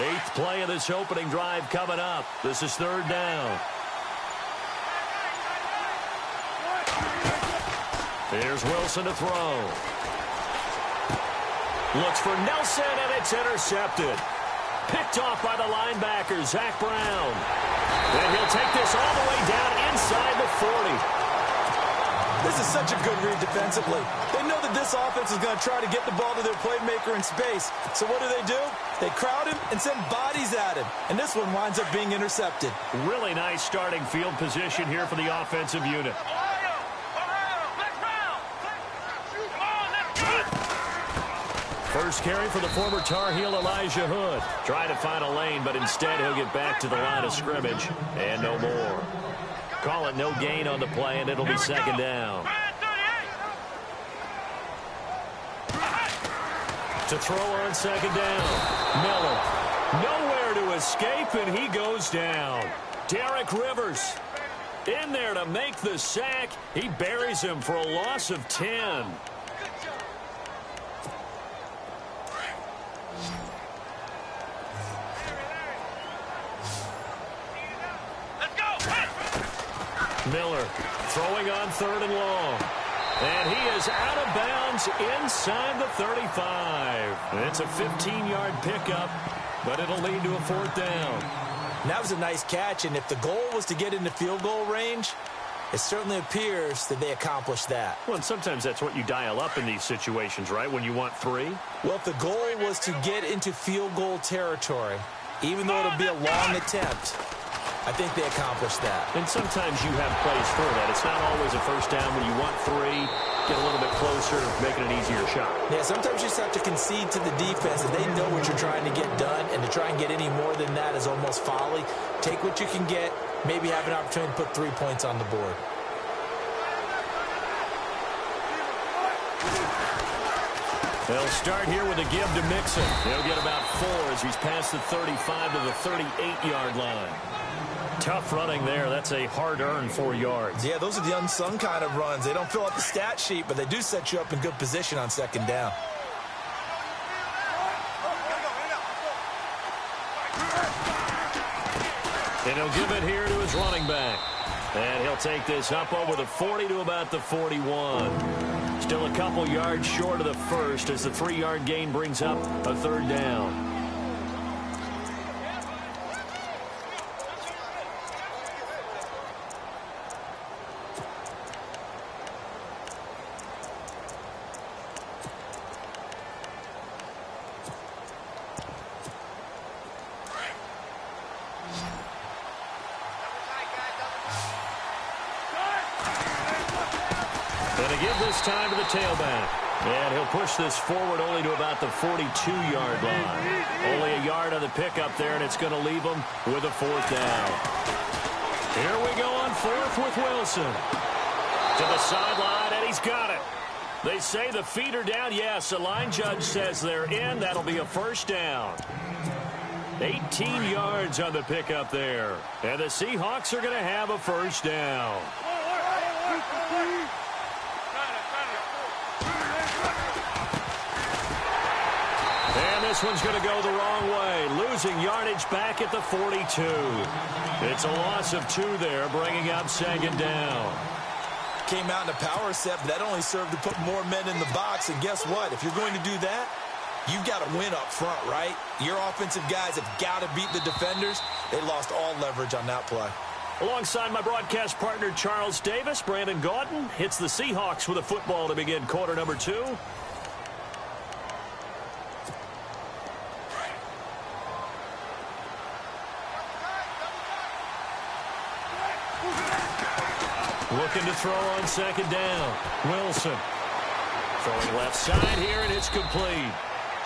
Eighth play of this opening drive coming up. This is third down. Here's Wilson to throw. Looks for Nelson, and it's intercepted. Picked off by the linebacker, Zach Brown. And he'll take this all the way down inside the 40. This is such a good read defensively. They know that this offense is going to try to get the ball to their playmaker in space. So what do? They crowd him and send bodies at him. And this one winds up being intercepted. Really nice starting field position here for the offensive unit. First carry for the former Tar Heel Elijah Hood. Trying to find a lane, but instead he'll get back to the line of scrimmage. And no more. Call it no gain on the play, and it'll be second down. To throw on second down. Miller. Nowhere to escape, and he goes down. Derek Rivers in there to make the sack. He buries him for a loss of 10. Miller throwing on third and long. And he is out of bounds inside the 35. It's a 15-yard pickup, but it'll lead to a fourth down. And that was a nice catch, and if the goal was to get into field goal range, it certainly appears that they accomplished that. Well, and sometimes that's what you dial up in these situations, right, when you want 3? Well, if the goal was to get into field goal territory, even though it'll be a long attempt, I think they accomplished that. And sometimes you have plays for that. It's not always a first down when you want 3, get a little bit closer, make it an easier shot. Yeah, sometimes you just have to concede to the defense, and they know what you're trying to get done, and to try and get any more than that is almost folly. Take what you can get, maybe have an opportunity to put 3 points on the board. They'll start here with a give to Mixon. He'll get about 4 as he's past the 35 to the 38-yard line. Tough running there. That's a hard-earned 4 yards. Yeah, those are the unsung kind of runs. They don't fill out the stat sheet, but they do set you up in good position on second down. And he'll give it here to his running back. And he'll take this up over the 40 to about the 41. Still a couple yards short of the first as the 3-yard gain brings up a third down. Time to the tailback. And he'll push this forward only to about the 42-yard line. Only a yard on the pickup there, and it's going to leave him with a fourth down. Here we go on fourth with Wilson. To the sideline, and he's got it. They say the feet are down. Yes, the line judge says they're in. That'll be a first down. 18 yards on the pickup there. And the Seahawks are going to have a first down. This one's going to go the wrong way, losing yardage back at the 42. It's a loss of 2 there, bringing up second down. Came out in a power set, but that only served to put more men in the box. And guess what? If you're going to do that, you've got to win up front, right? Your offensive guys have got to beat the defenders. They lost all leverage on that play. Alongside my broadcast partner, Charles Davis, Brandon Gaudin hits the Seahawks with a football to begin quarter number 2. Looking to throw on second down. Wilson throwing left side here, and it's complete.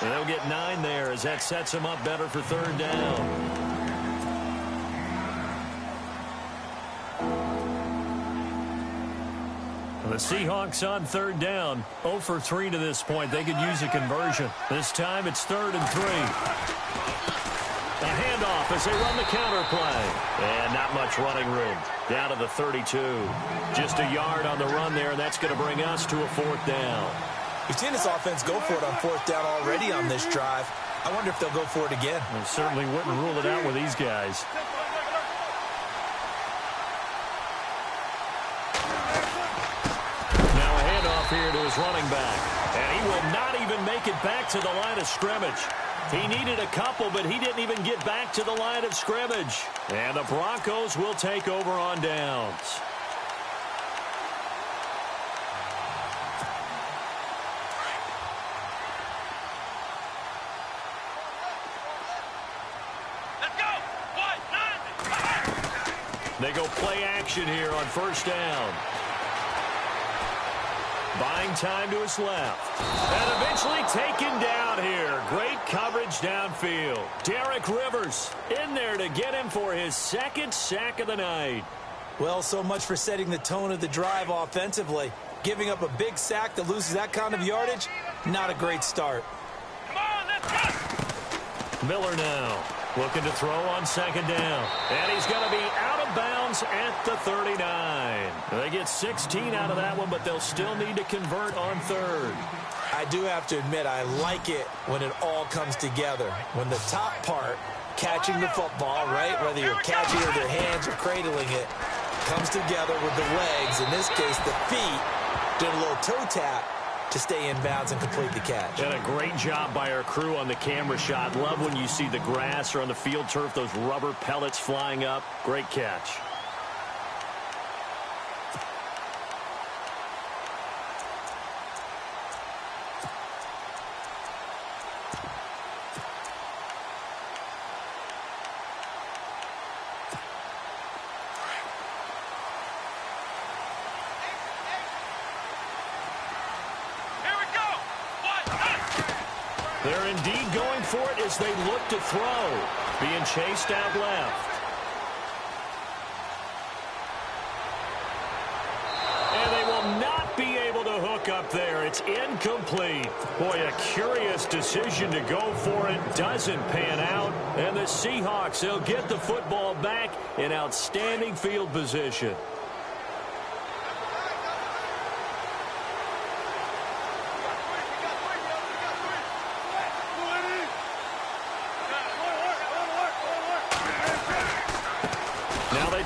And they'll get 9 there as that sets them up better for third down. The Seahawks on third down, 0 for 3 to this point. They could use a conversion. This time it's 3rd and 3. A handoff as they run the counter play. And not much running room. Down to the 32. Just a yard on the run there, and that's going to bring us to a fourth down. We've seen this offense go for it on fourth down already on this drive. I wonder if they'll go for it again. They certainly wouldn't rule it out with these guys. Now a handoff here to his running back. And he will not even make it back to the line of scrimmage. He needed a couple, but he didn't even get back to the line of scrimmage. And the Broncos will take over on downs. They go play action here on first down. Buying time to his left. And eventually taken down here. Great coverage downfield. Derek Rivers in there to get him for his second sack of the night. Well, so much for setting the tone of the drive offensively. Giving up a big sack that loses that kind of yardage, not a great start. Come on, let's go! Miller now looking to throw on second down. And he's going to be out of bounds at the 39. They get 16 out of that one, but they'll still need to convert on third. I do have to admit, I like it when it all comes together. When the top part, catching the football, right, whether you're catching it with your hands or cradling it, comes together with the legs, in this case the feet, doing a little toe tap to stay in bounds and complete the catch. And a great job by our crew on the camera shot. Love when you see the grass or on the field turf, those rubber pellets flying up. Great catch. They're indeed going for it as they look to throw. Being chased out left. And they will not be able to hook up there. It's incomplete. Boy, a curious decision to go for it. Doesn't pan out. And the Seahawks, they'll get the football back in outstanding field position.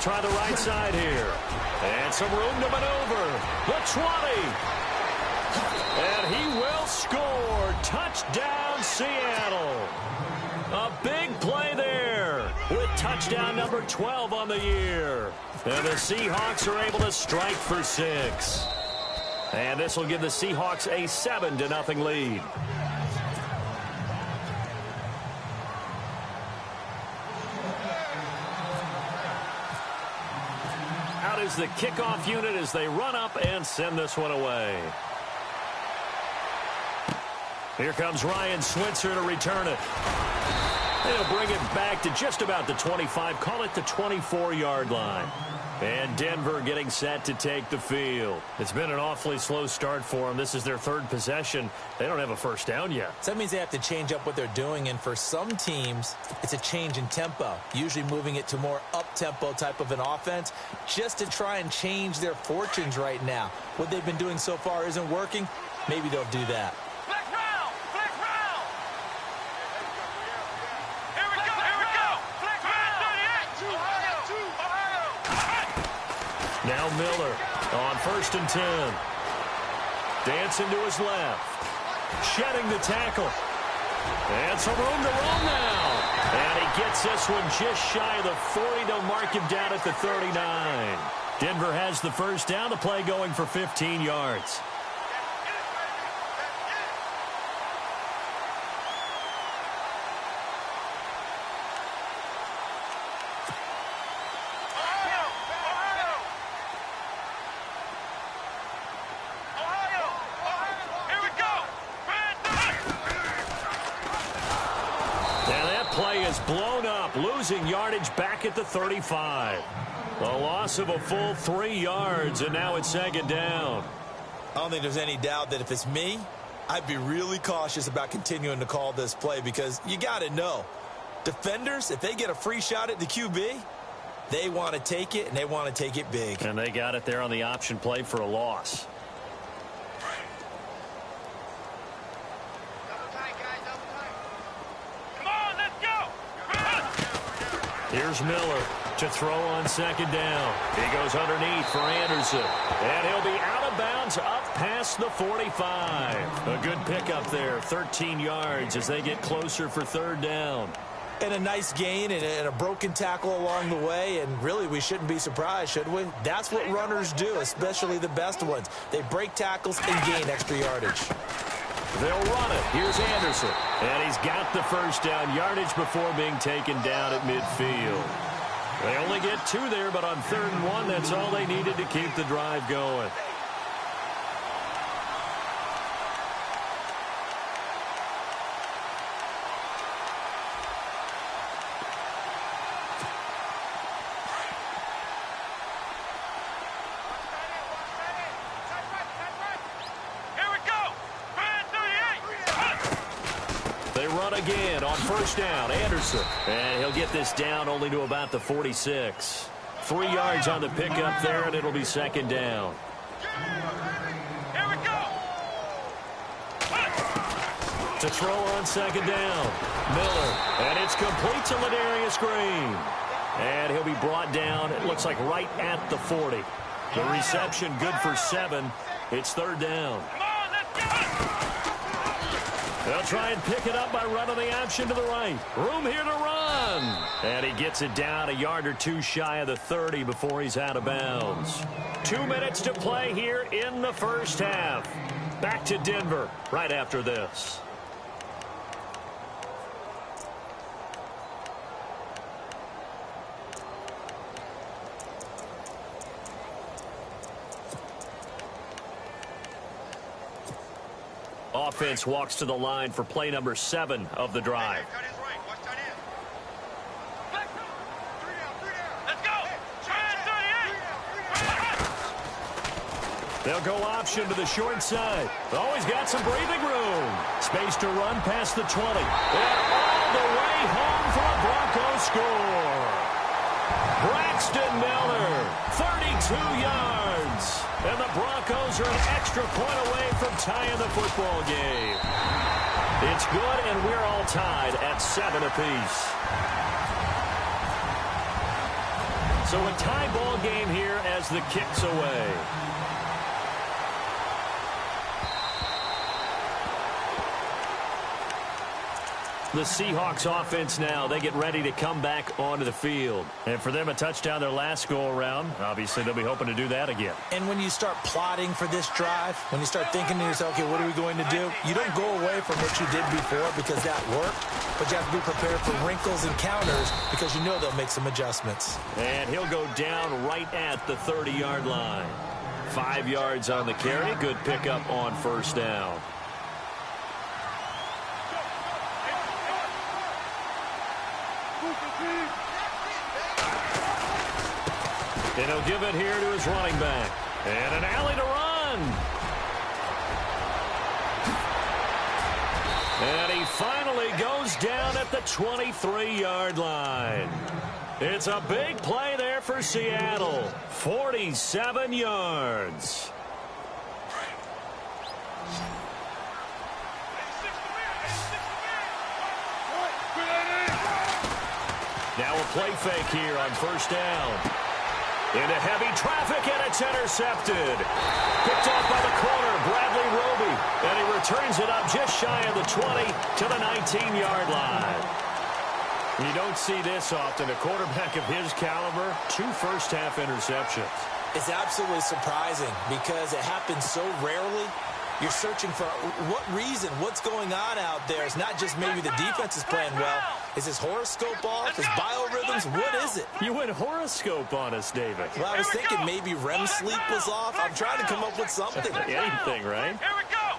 Try the right side here. And some room to maneuver. The 20. And he will score. Touchdown, Seattle. A big play there with touchdown number 12 on the year. And the Seahawks are able to strike for 6. And this will give the Seahawks a 7-0 lead. Is the kickoff unit as they run up and send this one away. Here comes Ryan Switzer to return it. They'll bring it back to just about the 25, call it the 24-yard line. And Denver getting set to take the field. It's been an awfully slow start for them. This is their third possession. They don't have a first down yet. So that means they have to change up what they're doing, and for some teams, it's a change in tempo, usually moving it to more up-tempo type of an offense just to try and change their fortunes right now. What they've been doing so far isn't working. Maybe they'll do that. Now Miller on 1st and 10. Dancing to his left. Shedding the tackle. And some room to run now. And he gets this one just shy of the 40. They'll mark him down at the 39. Denver has the first down. The play going for 15 yards. Blown up, losing yardage back at the 35. A loss of a full 3 yards, and now it's second down. I don't think there's any doubt that if it's me, I'd be really cautious about continuing to call this play because you got to know, defenders, if they get a free shot at the QB, they want to take it, and they want to take it big. And they got it there on the option play for a loss. Here's Miller to throw on second down. He goes underneath for Anderson. And he'll be out of bounds up past the 45. A good pickup there, 13 yards as they get closer for third down. And a nice gain and a broken tackle along the way. And really, we shouldn't be surprised, should we? That's what runners do, especially the best ones. They break tackles and gain extra yardage. They'll run it. Here's Anderson. And he's got the first down yardage before being taken down at midfield. They only get 2 there, but on 3rd and 1, that's all they needed to keep the drive going. Again on first down, Anderson. And he'll get this down only to about the 46. 3 yards on the pickup there, and it'll be second down. Here we go. To throw on second down, Miller. And it's complete to Ladarius Green. And he'll be brought down, it looks like right at the 40. The reception good for 7. It's third down. Come on, let's go. They'll try and pick it up by running the option to the right. Room here to run. And he gets it down a yard or 2 shy of the 30 before he's out of bounds. 2 minutes to play here in the first half. Back to Denver right after this. Offense walks to the line for play number 7 of the drive. Let's go. They'll go option to the short side. Always got some breathing room. Space to run past the 20. And all the way home for a Broncos score. Braxton Miller, 32 yards. And the Broncos are an extra point away from tying the football game. It's good, and we're all tied at 7 apiece. So a tie ball game here as the kick's away. The Seahawks offense now, they get ready to come back onto the field. And for them, a touchdown their last go-around. Obviously, they'll be hoping to do that again. And when you start plotting for this drive, when you start thinking to yourself, okay, what are we going to do? You don't go away from what you did before because that worked, but you have to be prepared for wrinkles and counters because you know they'll make some adjustments. And he'll go down right at the 30-yard line. 5 yards on the carry. Good pickup on first down. And he'll give it here to his running back. And an alley to run. And he finally goes down at the 23-yard line. It's a big play there for Seattle. 47 yards. Now a play fake here on first down. Into heavy traffic, and it's intercepted. Picked off by the corner, Bradley Roby. And he returns it up just shy of the 20 to the 19-yard line. You don't see this often. A quarterback of his caliber, 2 first-half interceptions. It's absolutely surprising because it happens so rarely. You're searching for what reason, what's going on out there. It's not just maybe the defense is playing well. Is his horoscope off? His biorhythms? What is it? You went horoscope on us, David. Well, I was thinking maybe REM sleep was off. I'm trying to come up with something. Anything, right? Here we go.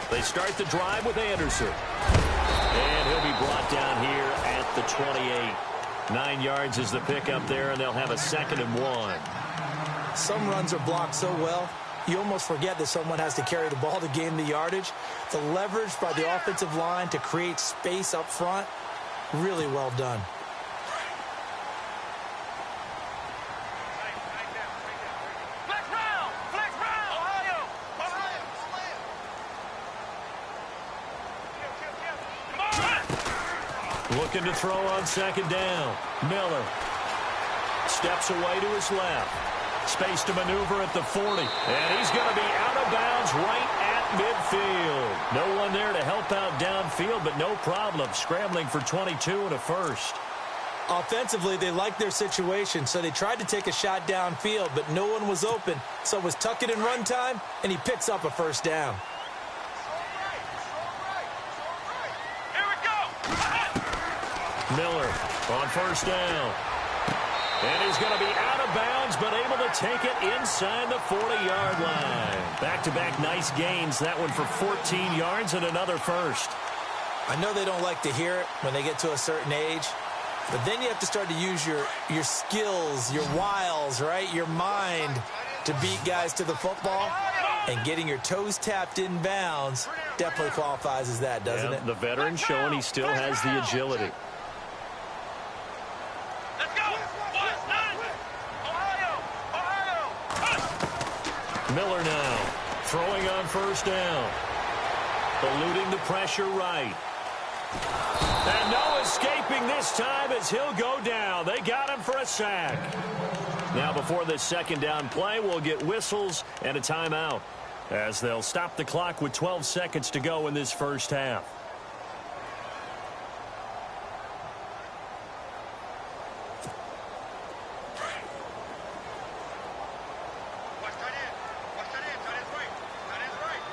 They start the drive with Anderson. And he'll be brought down here at the 28. 9 yards is the pickup there, and they'll have a 2nd and 1. Some runs are blocked so well, you almost forget that someone has to carry the ball to gain the yardage. The leverage by the offensive line to create space up front, really well done. Flex round. Flex round. Ohio. Come on. Looking to throw on second down. Miller steps away to his left. Space to maneuver at the 40. And he's going to be out of bounds right at midfield. No one there to help out downfield, but no problem. Scrambling for 22 and a first. Offensively, they liked their situation, so they tried to take a shot downfield, but no one was open. So it was tuck it and run time, and he picks up a first down. Here we go. Miller on first down. And he's going to be out of bounds, but able to take it inside the 40-yard line. Back-to-back nice gains. That one for 14 yards and another first. I know they don't like to hear it when they get to a certain age, but then you have to start to use your skills, your wiles, right? Your mind to beat guys to the football. And getting your toes tapped in bounds definitely qualifies as that, doesn't it? The veteran showing he still has the agility. Let's go. Ohio. Miller now throwing on first down. Eluding the pressure right. And no escaping this time as he'll go down. They got him for a sack. Now before this second down play, we'll get whistles and a timeout as they'll stop the clock with 12 seconds to go in this first half.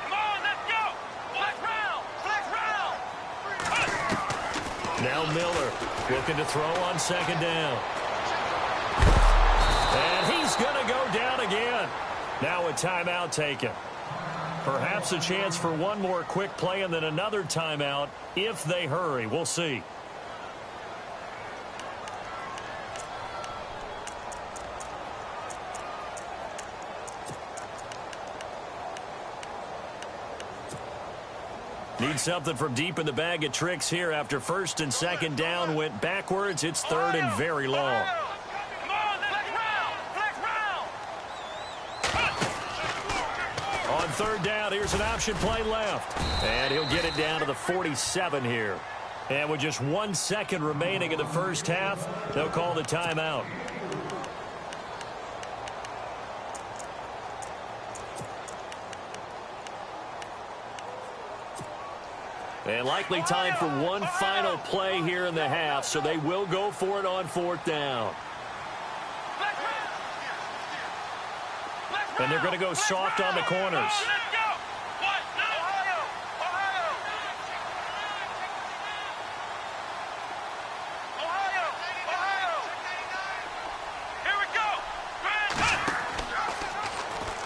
Come on, let's go. Flex round. Now Miller looking to throw on second down. And he's going to go down again. Now a timeout taken. Perhaps a chance for one more quick play and then another timeout if they hurry. We'll see. Need something from deep in the bag of tricks here after first and second down went backwards. It's third and very long. Come on, flex round. On third down, here's an option play left. And he'll get it down to the 47 here. And with just 1 second remaining in the first half, they'll call the timeout. And likely time for one final play here in the half, so they will go for it on fourth down. And they're going to go soft on the corners. Let's go. Ohio. Here we go.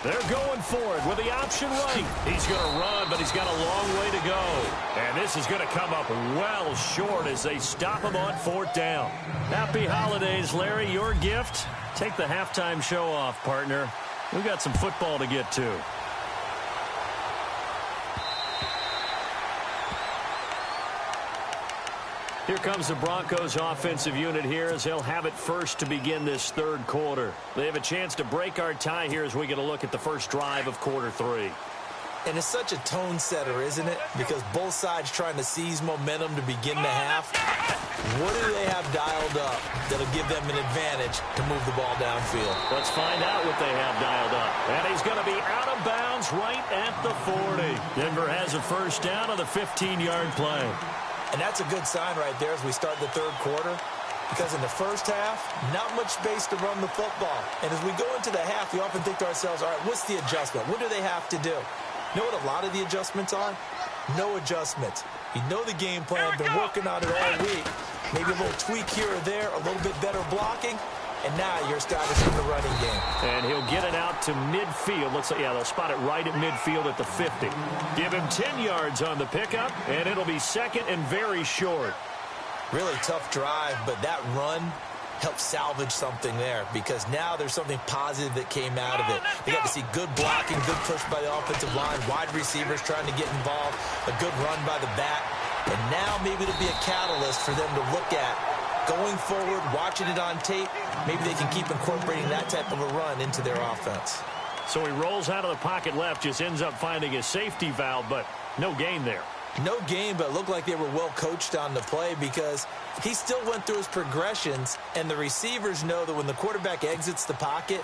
They're going for it with the option right. He's going to run, but he's got a long way to go. And this is going to come up well short as they stop him on fourth down. Happy holidays, Larry. Your gift? Take the halftime show off, partner. We've got some football to get to. Here comes the Broncos offensive unit here as they'll have it first to begin this third quarter. They have a chance to break our tie here as we get a look at the first drive of quarter three. And it's such a tone setter, isn't it? Because both sides trying to seize momentum to begin the half. What do they have dialed up that'll give them an advantage to move the ball downfield? Let's find out what they have dialed up. And he's going to be out of bounds right at the 40. Denver has a first down on the 15-yard play. And that's a good sign right there as we start the third quarter. Because in the first half, not much space to run the football. And as we go into the half, we often think to ourselves, all right, what's the adjustment? What do they have to do? You know what a lot of the adjustments are? No adjustments. You know the game plan, been working on it all week. Maybe a little tweak here or there, a little bit better blocking, and now you're establishing the running game. And he'll get it out to midfield. Looks like, yeah, they'll spot it right at midfield at the 50. Give him 10 yards on the pickup, and it'll be second and very short. Really tough drive, but that run helped salvage something there because now there's something positive that came out of it. They got to see good blocking, good push by the offensive line, wide receivers trying to get involved, a good run by the back, and now maybe it'll be a catalyst for them to look at going forward, watching it on tape. Maybe they can keep incorporating that type of a run into their offense. So he rolls out of the pocket left, just ends up finding a safety valve, but no gain there. No gain, but it looked like they were well coached on the play because he still went through his progressions, and the receivers know that when the quarterback exits the pocket,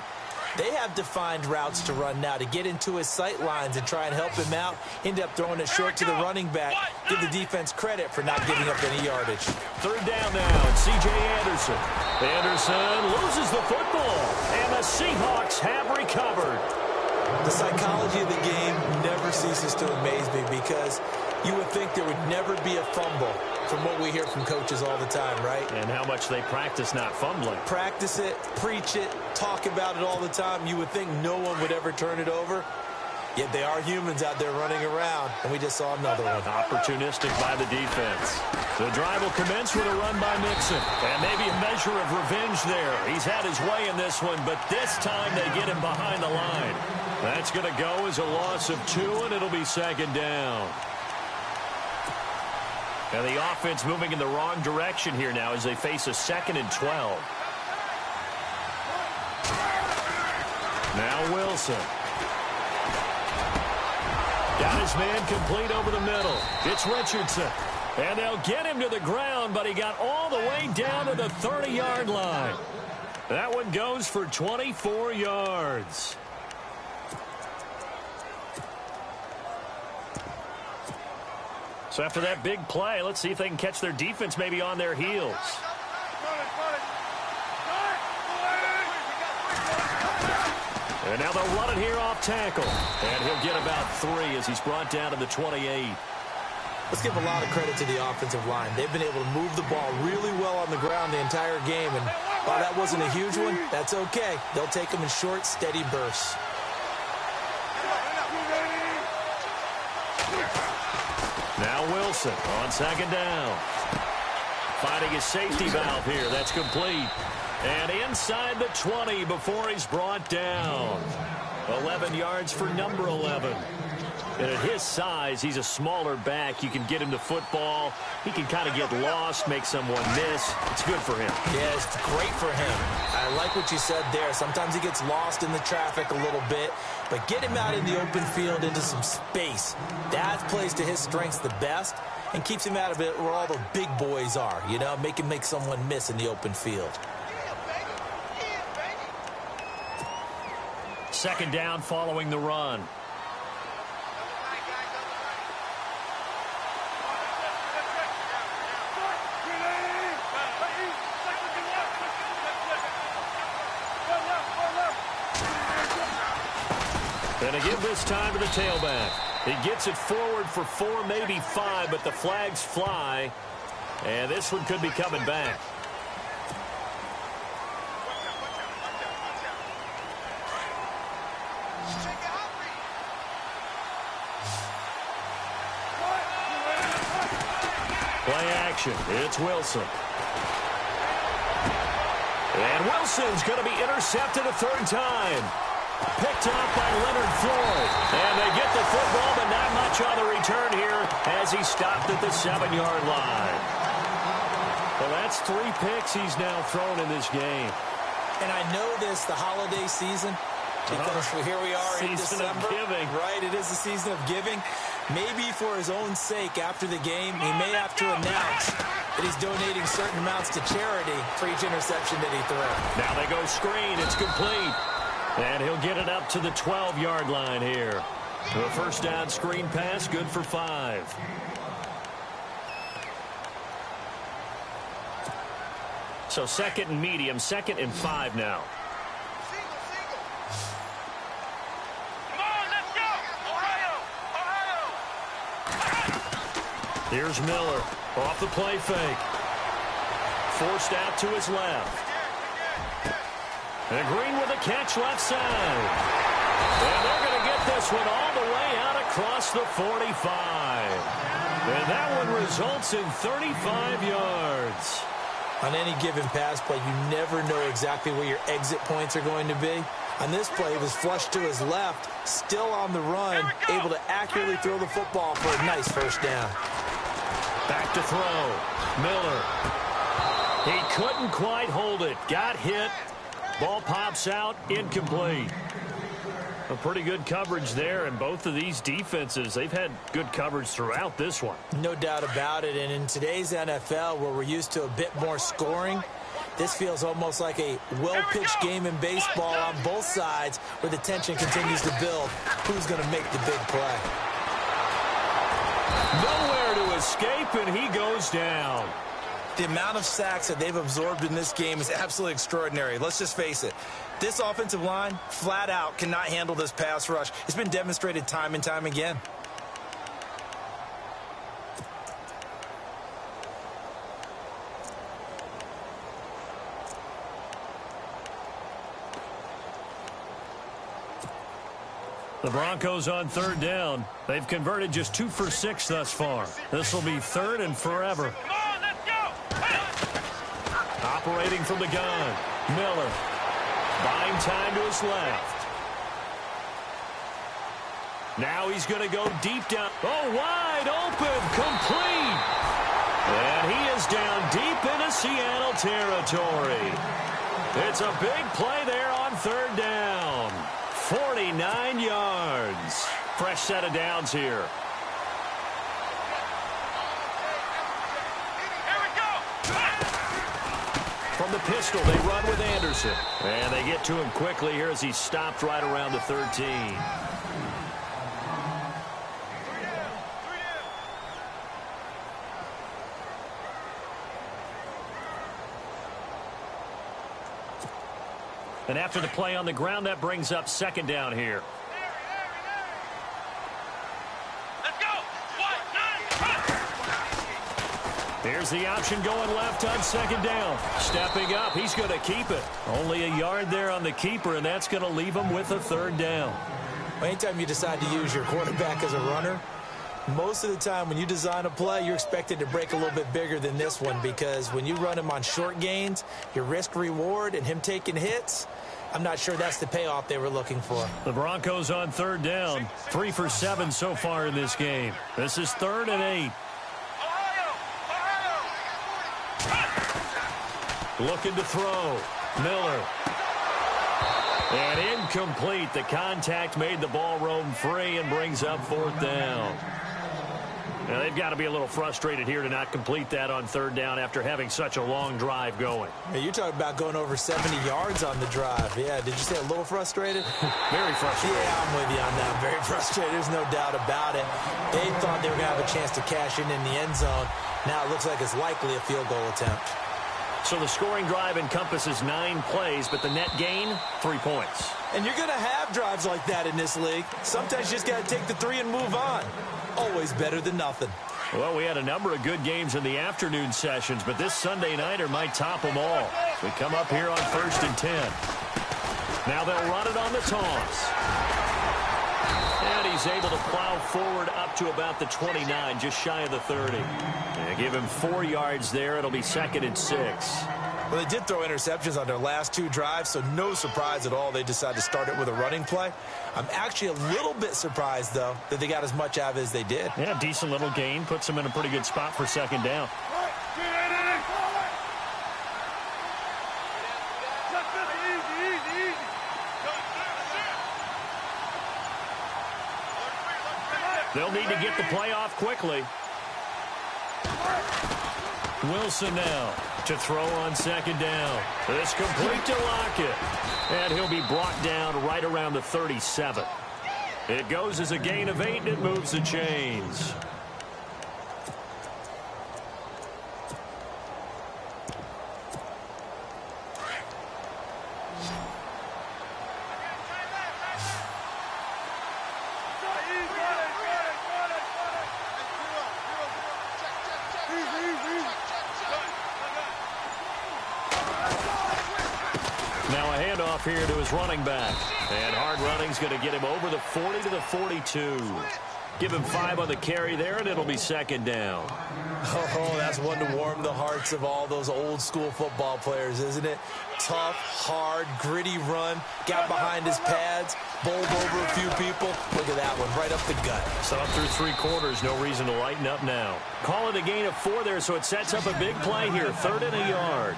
they have defined routes to run now to get into his sight lines and try and help him out. End up throwing it short to the running back. Give the defense credit for not giving up any yardage. Third down now, and C.J. Anderson. Anderson loses the football, and the Seahawks have recovered. The psychology of the game never ceases to amaze me because you would think there would never be a fumble from what we hear from coaches all the time, right? And how much they practice not fumbling. Practice it, preach it, talk about it all the time. You would think no one would ever turn it over. Yet they are humans out there running around, and we just saw another one. Opportunistic by the defense. The drive will commence with a run by Mixon. And maybe a measure of revenge there. He's had his way in this one, but this time they get him behind the line. That's going to go as a loss of 2, and it'll be second down. And the offense moving in the wrong direction here now as they face a 2nd and 12. Now Wilson. Got his man complete over the middle. It's Richardson. And they'll get him to the ground, but he got all the way down to the 30-yard line. That one goes for 24 yards. So after that big play, let's see if they can catch their defense maybe on their heels. And now they'll run it here off tackle. And he'll get about 3 as he's brought down to the 28. Let's give a lot of credit to the offensive line. They've been able to move the ball really well on the ground the entire game. And while that wasn't a huge one, that's okay. They'll take them in short, steady bursts. Now Wilson on 2nd down. Finding his safety valve here. That's complete. And inside the 20 before he's brought down. 11 yards for number 11. And at his size, he's a smaller back. You can get him the football. He can kind of get lost, make someone miss. It's good for him. Yeah, it's great for him. I like what you said there. Sometimes he gets lost in the traffic a little bit. But get him out in the open field into some space. That plays to his strengths the best and keeps him out of it where all the big boys are. You know, make him make someone miss in the open field. 2nd down following the run. And to give this time to the tailback. He gets it forward for 4, maybe 5, but the flags fly. And this one could be coming back. Play action. It's Wilson. And Wilson's going to be intercepted a 3rd time. Picked off by Leonard Floyd. And they get the football, but not much on the return here as he stopped at the 7-yard line. Well, that's 3 picks he's now thrown in this game. And I know this, the holiday season, because here we are in December. Season of giving. Right, it is the season of giving. Maybe for his own sake after the game, he may have to announce that he's donating certain amounts to charity for each interception that he threw. Now they go screen. It's complete. And he'll get it up to the 12-yard line here. The 1st down screen pass, good for 5. So 2nd and medium, 2nd and 5 now. Come on, let's go! Ohio! Ohio! Here's Miller off the play fake. Forced out to his left. And Green with a catch left side. And they're going to get this one all the way out across the 45. And that one results in 35 yards. On any given pass play, you never know exactly where your exit points are going to be. On this play, it was flushed to his left, still on the run, able to accurately throw the football for a nice 1st down. Back to throw. Miller. He couldn't quite hold it. Got hit. Ball pops out, incomplete. A pretty good coverage there, and both of these defenses, they've had good coverage throughout this one. No doubt about it, and in today's NFL, where we're used to a bit more scoring, this feels almost like a well-pitched game in baseball on both sides where the tension continues to build. Who's going to make the big play? Nowhere to escape, and he goes down. The amount of sacks that they've absorbed in this game is absolutely extraordinary. Let's just face it. This offensive line, flat out, cannot handle this pass rush. It's been demonstrated time and time again. The Broncos on third down. They've converted just 2 for 6 thus far. This will be third and forever. Come on, let's go. Operating from the gun, Miller. Buying time to his left. Now he's going to go deep down. Oh, wide open, complete. And he is down deep into Seattle territory. It's a big play there on third down. 49 yards. Fresh set of downs here. From the pistol, they run with Anderson. And they get to him quickly here as he's stopped right around the 13. And after the play on the ground, that brings up second down here. Let's go. 1, 9, Here's the option going left on second down. Stepping up, he's going to keep it. Only a yard there on the keeper, and that's going to leave him with a third down. Anytime you decide to use your quarterback as a runner, most of the time when you design a play, you're expected to break a little bit bigger than this one, because when you run him on short gains, your risk-reward and him taking hits, I'm not sure that's the payoff they were looking for. The Broncos on third down. 3 for 7 so far in this game. This is 3rd and 8. Looking to throw. Miller. And incomplete. The contact made the ball roam free and brings up 4th down. Now, they've got to be a little frustrated here to not complete that on third down after having such a long drive going. Hey, you're talking about going over 70 yards on the drive. Yeah, did you say a little frustrated? Very frustrated. Yeah, I'm with you on that. Very frustrated. There's no doubt about it. They thought they were going to have a chance to cash in the end zone. Now it looks like it's likely a field goal attempt. So the scoring drive encompasses 9 plays, but the net gain, 3 points. And you're going to have drives like that in this league. Sometimes you just got to take the 3 and move on. Always better than nothing. Well, we had a number of good games in the afternoon sessions, but this Sunday nighter might top them all. We come up here on 1st and 10. Now they'll run it on the toss. And he's able to plow forward up to about the 29, just shy of the 30. And give him 4 yards there. It'll be 2nd and 6. Well, they did throw interceptions on their last 2 drives, so no surprise at all they decided to start it with a running play. I'm actually a little bit surprised, though, that they got as much out of it as they did. Yeah, decent little gain. Puts them in a pretty good spot for 2nd down. They'll need to get the play off quickly. Wilson now to throw on 2nd down. This complete to Lockett. And he'll be brought down right around the 37. It goes as a gain of 8, and it moves the chains. Here to his running back. And hard running's going to get him over the 40 to the 42. Give him 5 on the carry there, and it'll be 2nd down. Oh, that's one to warm the hearts of all those old school football players, isn't it? Tough, hard, gritty run. Got behind his pads, bowled over a few people. Look at that one, right up the gut. So up through 3 quarters, no reason to lighten up now. Call it a gain of 4 there, so it sets up a big play here. 3rd and a yard.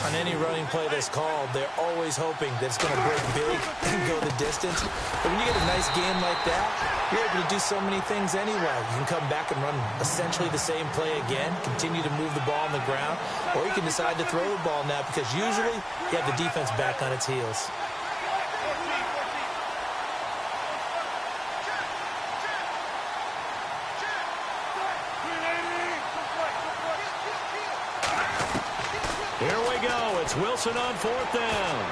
On any running play that's called, they're always hoping that it's going to break big and go the distance. But when you get a nice game like that, you're able to do so many things anyway. You can come back and run essentially the same play again, continue to move the ball on the ground, or you can decide to throw the ball now because usually you have the defense back on its heels. Here we go. It's Wilson on fourth down.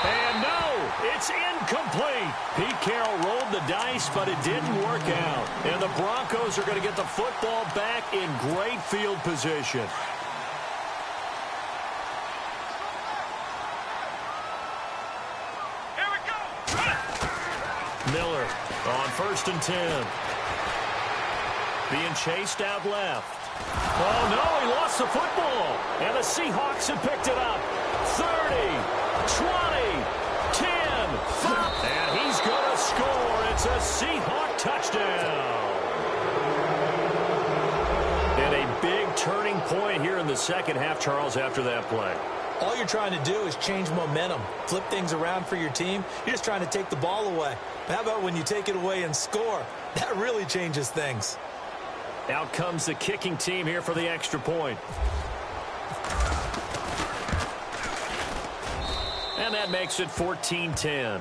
And no, it's incomplete. Pete Carroll rolled the dice, but it didn't work out. And the Broncos are going to get the football back in great field position. Here we go. Miller on 1st and 10. Being chased out left. Oh, no, he lost the football. And the Seahawks have picked it up. 30, 20, 10, 5. And he's going to score. It's a Seahawk touchdown. And a big turning point here in the second half, Charles, after that play. All you're trying to do is change momentum, flip things around for your team. You're just trying to take the ball away. But how about when you take it away and score? That really changes things. Out comes the kicking team here for the extra point. And that makes it 14-10.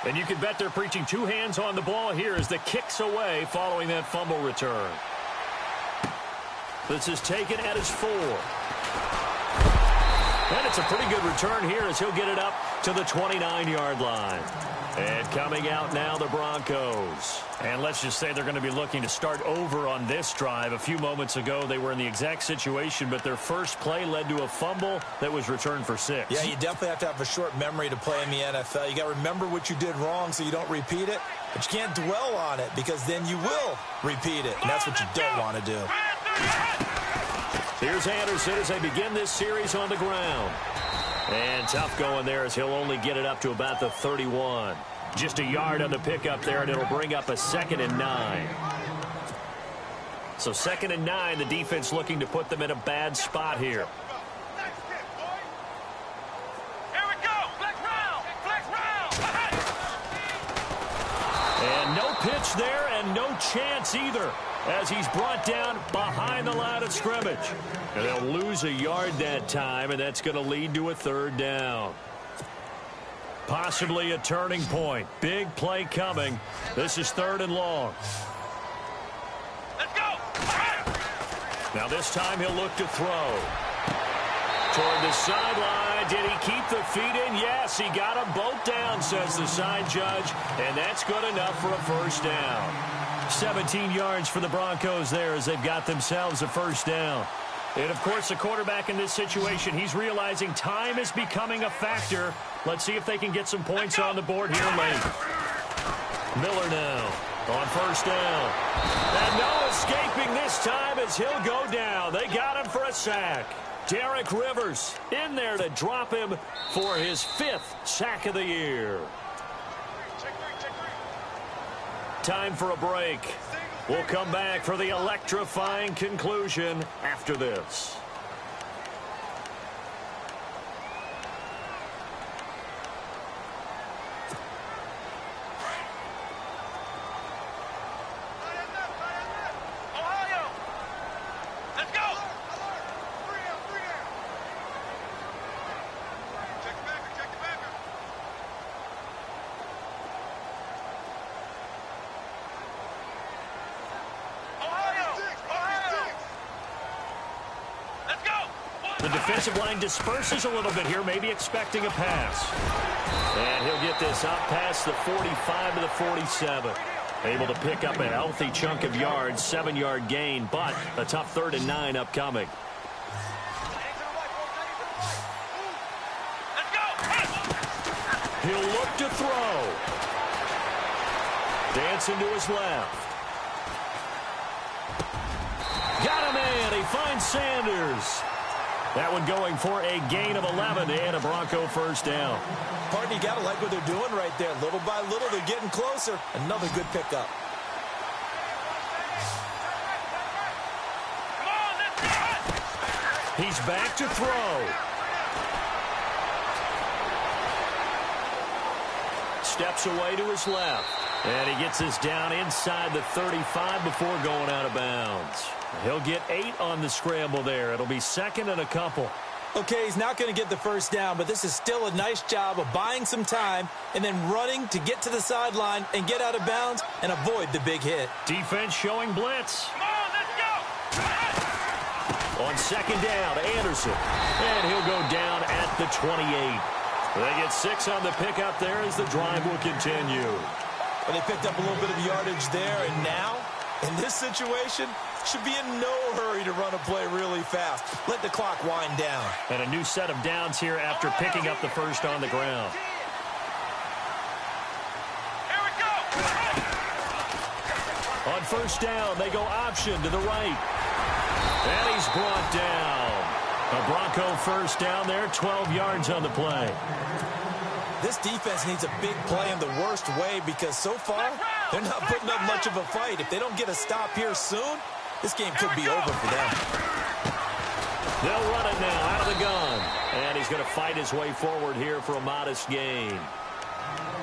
And you can bet they're preaching two hands on the ball here as the kick's away following that fumble return. This is taken at his 4. And it's a pretty good return here as he'll get it up to the 29-yard line. And coming out now, the Broncos. And let's just say they're going to be looking to start over on this drive. A few moments ago, they were in the exact situation, but their first play led to a fumble that was returned for 6. Yeah, you definitely have to have a short memory to play in the NFL. You got to remember what you did wrong so you don't repeat it, but you can't dwell on it because then you will repeat it, and that's what you don't want to do. Here's Anderson as they begin this series on the ground. And tough going there as he'll only get it up to about the 31. Just a yard on the pickup there, and it'll bring up a 2nd and 9. So 2nd and 9, the defense looking to put them in a bad spot here. Here we go. Flex round. Flex round. And no pitch there and no chance either as he's brought down behind the line of scrimmage. And they'll lose a yard that time, and that's going to lead to a 3rd down. Possibly a turning point. Big play coming. This is 3rd and long. Let's go. Now this time he'll look to throw. Toward the sideline. Did he keep the feet in? Yes, he got them both down, says the side judge. And that's good enough for a 1st down. 17 yards for the Broncos there as they've got themselves a 1st down. And, of course, the quarterback in this situation, he's realizing time is becoming a factor. Let's see if they can get some points on the board here late. Miller now on 1st down. And no escaping this time as he'll go down. They got him for a sack. Derek Rivers in there to drop him for his 5th sack of the year. Time for a break. We'll come back for the electrifying conclusion after this. Ohio. Let's go. Check the backer. Check the backer. The defensive line disperses a little bit here, maybe expecting a pass. And he'll get this out past the 45 to the 47. Able to pick up a healthy chunk of yards, 7-yard gain, but a tough 3rd and 9 upcoming. He'll look to throw. Dancing to his left. Got him in. He finds Sanders. That one going for a gain of 11 and a Bronco first down. Partner, you got to like what they're doing right there. Little by little, they're getting closer. Another good pickup. He's back to throw. Steps away to his left. And he gets this down inside the 35 before going out of bounds. He'll get 8 on the scramble there. It'll be second and a couple. Okay, he's not going to get the first down, but this is still a nice job of buying some time and then running to get to the sideline and get out of bounds and avoid the big hit. Defense showing blitz. Come on, let's go. On second down, Anderson. And he'll go down at the 28. They get 6 on the pickup there as the drive will continue. But they picked up a little bit of yardage there, and now, in this situation, should be in no hurry to run a play really fast. Let the clock wind down. And a new set of downs here after picking up the first on the ground. Here we go. On first down, they go option to the right. And he's brought down. A Bronco first down there, 12 yards on the play. This defense needs a big play in the worst way because so far, they're not putting up much of a fight. If they don't get a stop here soon, this game could be over for them. They'll run it now out of the gun. And he's going to fight his way forward here for a modest gain.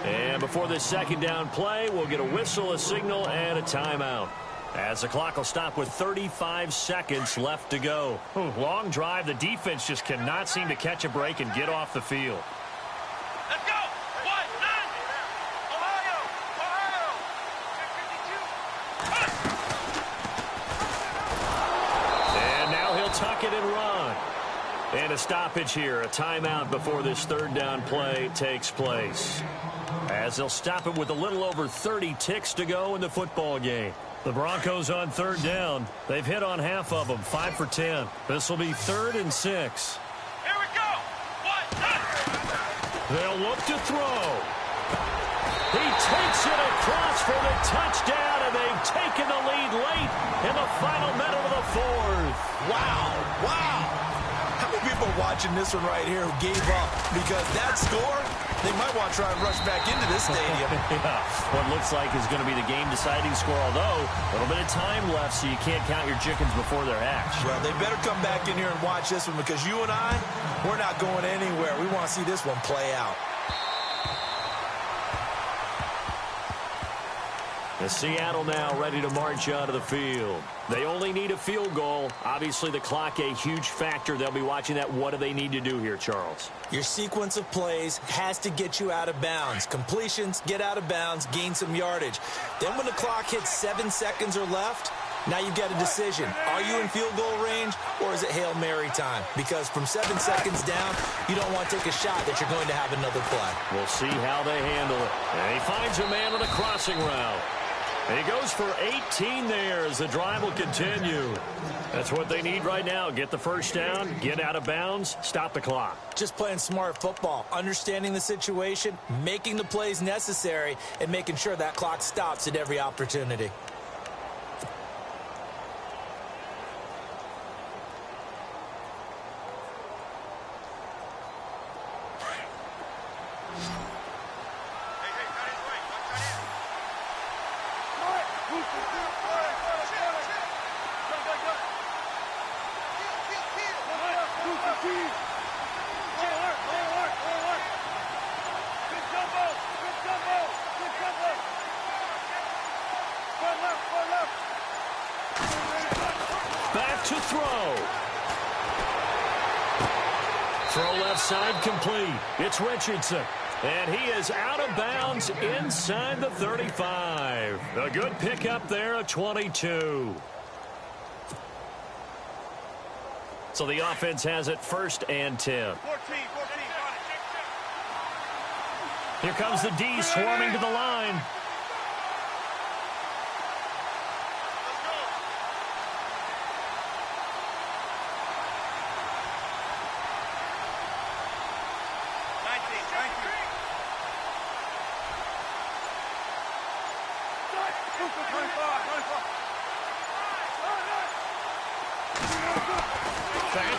And before this second down play, we'll get a whistle, a signal, and a timeout. As the clock will stop with 35 seconds left to go. Long drive. The defense just cannot seem to catch a break and get off the field. Let's go. 1-9. Ohio. Ohio. 52. And now he'll tuck it and run. And a stoppage here, a timeout before this third down play takes place. As they'll stop it with a little over 30 ticks to go in the football game. The Broncos on third down. They've hit on half of them, 5 for 10. This will be 3rd and 6. Here we go. 1-9. They'll look to throw. He takes it across for the touchdown, and they've taken the lead late in the final minute of the fourth. Wow, wow. How many people are watching this one right here who gave up? Because that score, they might want to try and rush back into this stadium. Yeah, what looks like is going to be the game-deciding score, although a little bit of time left, so you can't count your chickens before they're hatched. Well, they better come back in here and watch this one because you and I, we're not going anywhere. We want to see this one play out. The Seattle now ready to march onto the field. They only need a field goal. Obviously, the clock a huge factor. They'll be watching that. What do they need to do here, Charles? Your sequence of plays has to get you out of bounds. Completions, get out of bounds, gain some yardage. Then when the clock hits 7 seconds or left, now you've got a decision. Are you in field goal range or is it Hail Mary time? Because from 7 seconds down, you don't want to take a shot that you're going to have another play. We'll see how they handle it. And he finds a man on a crossing route. And he goes for 18 there as the drive will continue. That's what they need right now. Get the first down, get out of bounds, stop the clock. Just playing smart football, understanding the situation, making the plays necessary, and making sure that clock stops at every opportunity. Back to throw. Throw left side complete. It's Richardson. And he is out of bounds inside the 35. A good pickup there, a 22. So the offense has it 1st and 10. 14. Here comes the D swarming to the line.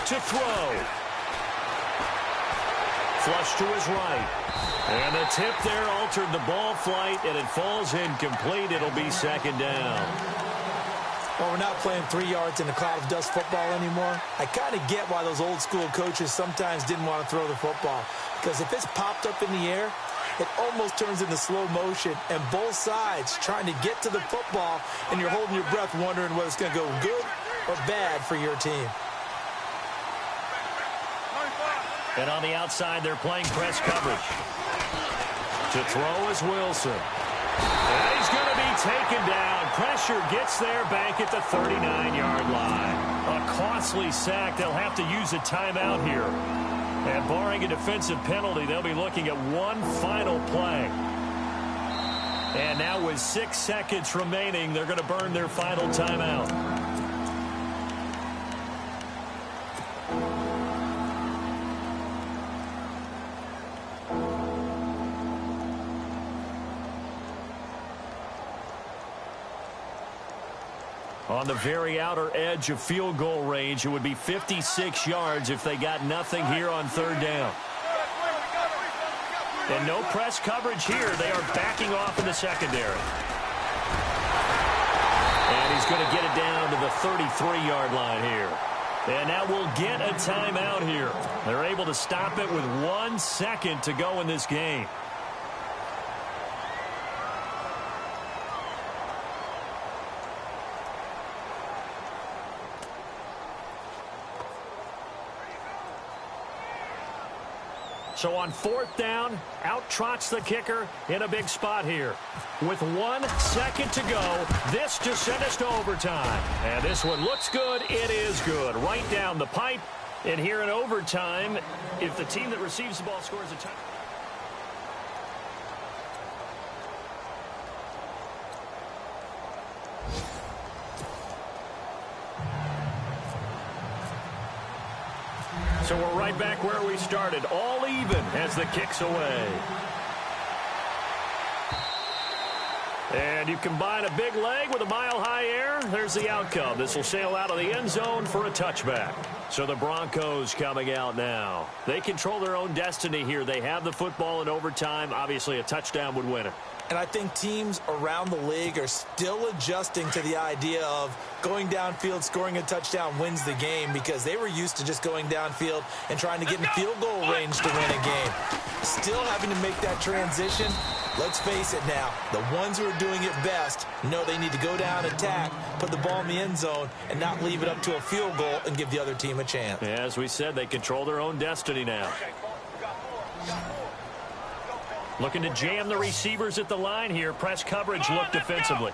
to throw. Flush to his right. And the tip there altered the ball flight, and it falls incomplete. It'll be second down. Well, we're not playing 3 yards in a cloud of dust football anymore. I kind of get why those old school coaches sometimes didn't want to throw the football. Because if it's popped up in the air, it almost turns into slow motion, and both sides trying to get to the football, and you're holding your breath wondering whether it's going to go good or bad for your team. And on the outside, they're playing press coverage. To throw is Wilson. And he's going to be taken down. Pressure gets there back at the 39-yard line. A costly sack. They'll have to use a timeout here. And barring a defensive penalty, they'll be looking at one final play. And now with 6 seconds remaining, they're going to burn their final timeout. On the very outer edge of field goal range, it would be 56 yards if they got nothing here on third down. And no press coverage here. They are backing off in the secondary. And he's going to get it down to the 33-yard line here. And now we'll get a timeout here. They're able to stop it with 1 second to go in this game. So on fourth down, out trots the kicker in a big spot here. With 1 second to go, this to send us to overtime. And this one looks good. It is good. Right down the pipe. And here in overtime, if the team that receives the ball scores a touchdown. So we're right back where we started, all even as the kick's away. And you combine a big leg with a mile-high air, there's the outcome. This will sail out of the end zone for a touchback. So the Broncos coming out now. They control their own destiny here. They have the football in overtime. Obviously, a touchdown would win it. And I think teams around the league are still adjusting to the idea of going downfield, scoring a touchdown wins the game, because they were used to just going downfield and trying to get in field goal range to win a game. Still having to make that transition. Let's face it now, the ones who are doing it best know they need to go down, attack, put the ball in the end zone, and not leave it up to a field goal and give the other team a chance. As we said, they control their own destiny now. Looking to jam the receivers at the line here. Press coverage look defensively.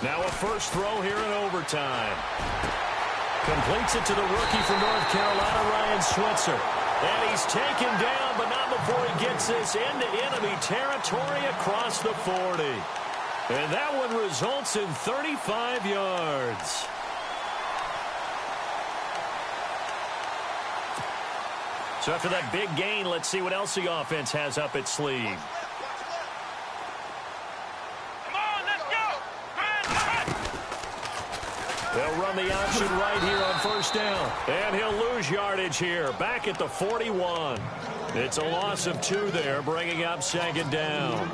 Now a first throw here in overtime. Completes it to the rookie from North Carolina, Ryan Switzer. And he's taken down, but not before he gets this into enemy territory across the 40. And that one results in 35 yards. So after that big gain, let's see what else the offense has up its sleeve. Come on, let's go. They'll run the option right here on first down. And he'll lose yardage here, back at the 41. It's a loss of 2 there, bringing up second down.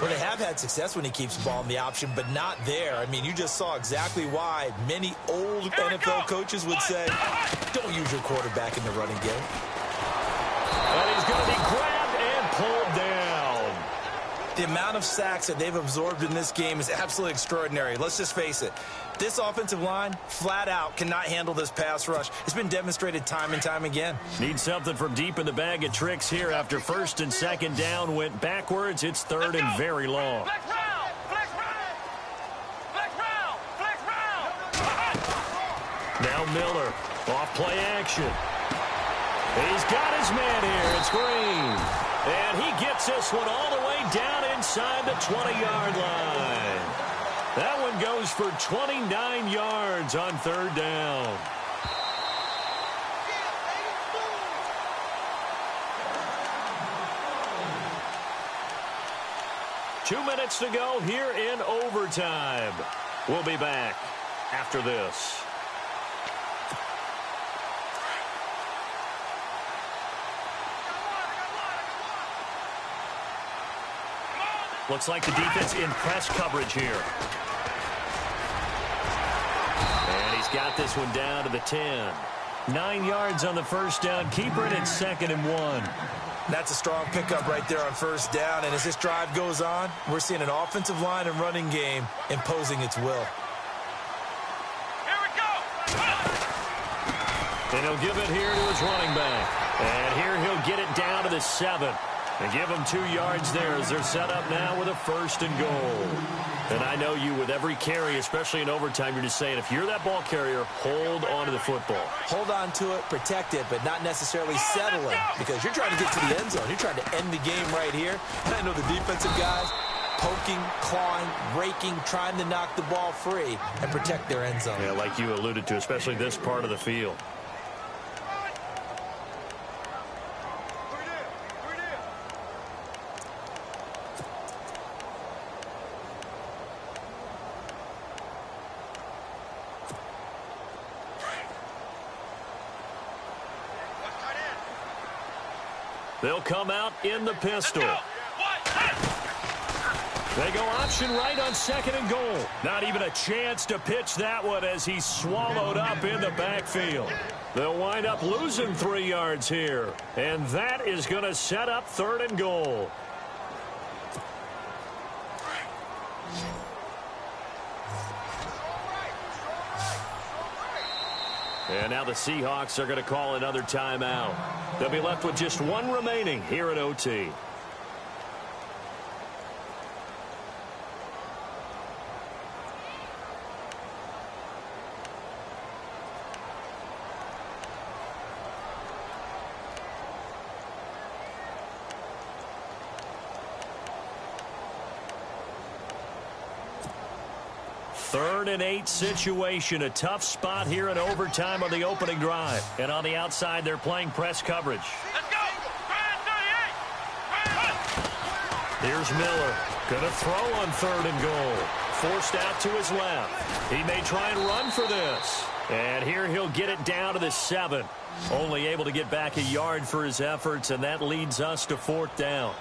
Well, they have had success when he keeps the ball in the option, but not there. I mean, you just saw exactly why many old NFL coaches would say, don't use your quarterback in the running game. And he's going to be grabbed and pulled down. The amount of sacks that they've absorbed in this game is absolutely extraordinary. Let's just face it. This offensive line, flat out, cannot handle this pass rush. It's been demonstrated time and time again. Need something from deep in the bag of tricks here after first and second down went backwards. It's third and very long. Flex round, flex round, flex round, flex round. Now Miller, off play action. He's got his man here. It's Green. And he gets this one all the way down inside the 20-yard line. That one goes for 29 yards on third down. Two minutes to go here in overtime. We'll be back after this. Looks like the defense in press coverage here. And he's got this one down to the 10. 9 yards on the first down. Keeper it at 2nd and 1. That's a strong pickup right there on first down. And as this drive goes on, we're seeing an offensive line and running game imposing its will. Here we go. And he'll give it here to his running back. And here he'll get it down to the 7. And give them 2 yards there as they're set up now with a 1st and goal. And I know you, with every carry, especially in overtime, you're just saying, if you're that ball carrier, hold on to the football. Hold on to it, protect it, but not necessarily settle it, because you're trying to get to the end zone. You're trying to end the game right here. And I know the defensive guys poking, clawing, raking, trying to knock the ball free and protect their end zone. Yeah, like you alluded to, especially this part of the field. They'll come out in the pistol. They go option right on 2nd and goal. Not even a chance to pitch that one as he's swallowed up in the backfield. They'll wind up losing 3 yards here. And that is going to set up 3rd and goal. And now the Seahawks are going to call another timeout. They'll be left with just 1 remaining here at OT. Third and 8 situation. A tough spot here in overtime on the opening drive. And on the outside, they're playing press coverage. Let's go. Here's Miller. Going to throw on 3rd and goal. Forced out to his left. He may try and run for this. And here he'll get it down to the 7. Only able to get back a yard for his efforts, and that leads us to 4th down.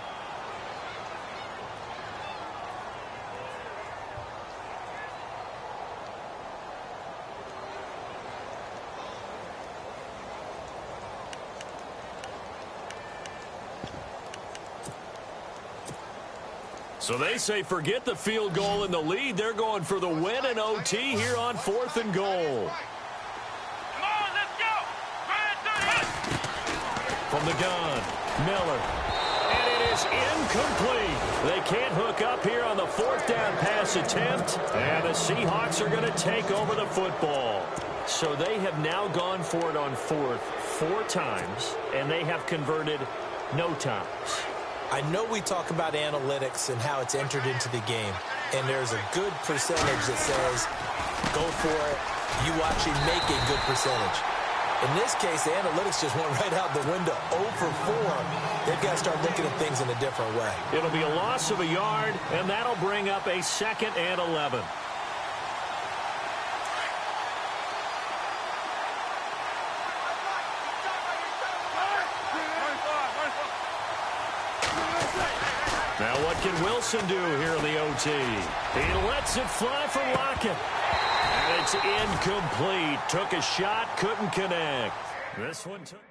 So they say forget the field goal and the lead. They're going for the win in OT here on 4th and goal. Come on, let's go. From the gun, Miller. And it is incomplete. They can't hook up here on the 4th down pass attempt. And the Seahawks are going to take over the football. So they have now gone for it on 4th 4 times, and they have converted no times. I know we talk about analytics and how it's entered into the game, and there's a good percentage that says, go for it, you actually make a good percentage. In this case, the analytics just went right out the window. 0 for 4. They've got to start looking at things in a different way. It'll be a loss of a yard, and that'll bring up a 2nd and 11. Now what can Wilson do here in the OT? He lets it fly for Lockett. And it's incomplete. Took a shot, couldn't connect. This one took...